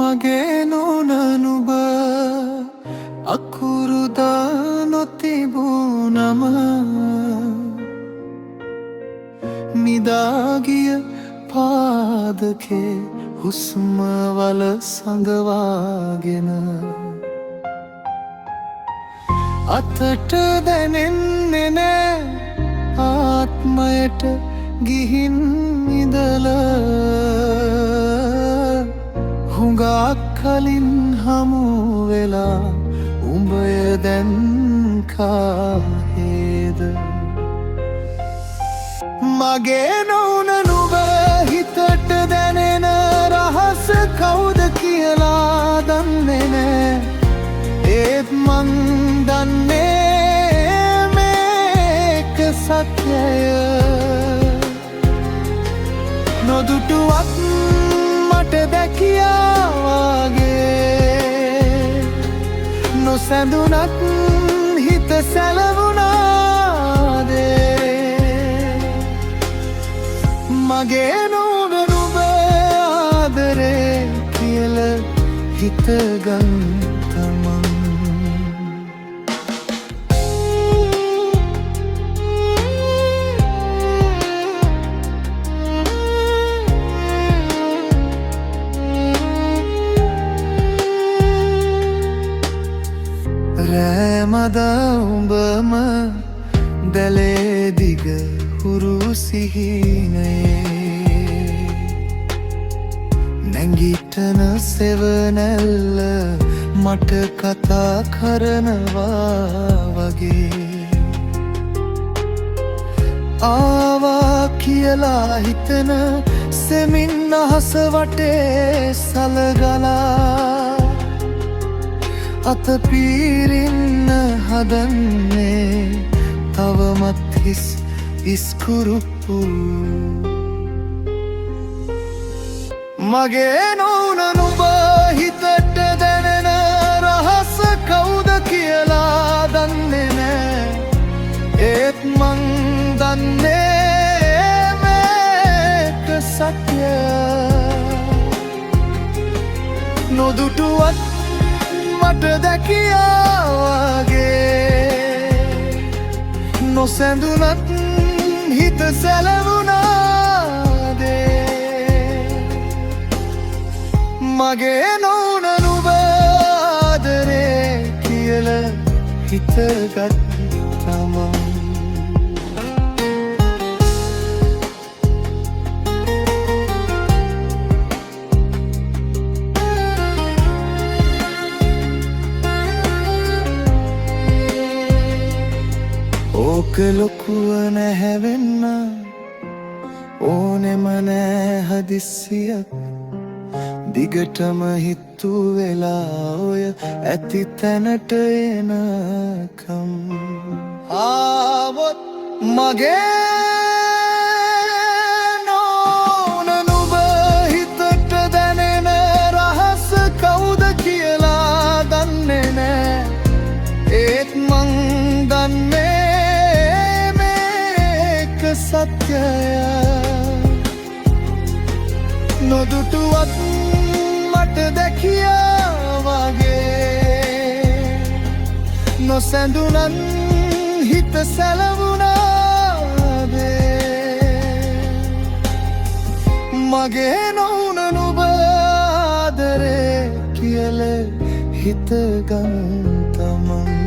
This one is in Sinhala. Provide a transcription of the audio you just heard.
මගේ නෝන නුඹ අකුරු දා නොතිබුනම නිදාගිය පාදකේ හුස්ම වල සඟවාගෙන අතට දැනෙන්නේ නෑ ආත්මයට ගිහින් ඉඳලා හුඟක් කලින් හමු වෙලා උඹය දැන් කාහේද මගේ නෝන නුඹ හිතට දැනෙන රහස කවුද කියලා දන්නේ නෑ ඒත් මං දන්නේ මේක සත්‍යය නොදුටුවත් මට දැකියා වගේ නොසැඳුනත් හිත සැලවුණාදේ මගේ නෝන නුඹ ආදරේ කියල හිතගන්න තමන් රෑමදා උඹම දැලේ දිග හුරු සිහිනයේ නැගිටන සෙවනැල්ල මට කතා කරනවා වගේ ආවා කියලා හිතන සෙමින් අහස වටේ සලගලා අත පීරින්න හදන්නේ තවමත් හිස් ඉස්කුරුප්පු මගේ නෝන නුඹ හිතට දැනෙන රහස කවුද කියලා දන්නේ නෑ ඒත් මං දන්නේ මේක සත්‍යය නොදුටුවත් මට දැකියා වගේ නොසැඳුනත් හිත සැලවුණාදේ මගේ නෝන නුඹ ආදරේ කියල හිතගත් තමන් ඕක ලොකුව නැහැවෙන්න ඕනෙම නෑ හදිස්සියක් දිගටම හිත්තු වෙලා ඔය ඇති තැනට එනකම් ආවොත් මගේ නෝන නුඹ හිතට දැනෙන රහස කවුද කියලා දන්නේ නෑ ඒත් මං දන්නේ සත්‍යය නොදුටුවත් මට දැකියා වගේ නොසැඳුනන් හිත සැලවුණාදේ මගේ නෝන නුඹ ආදරේ කියල හිතගන්න තමන්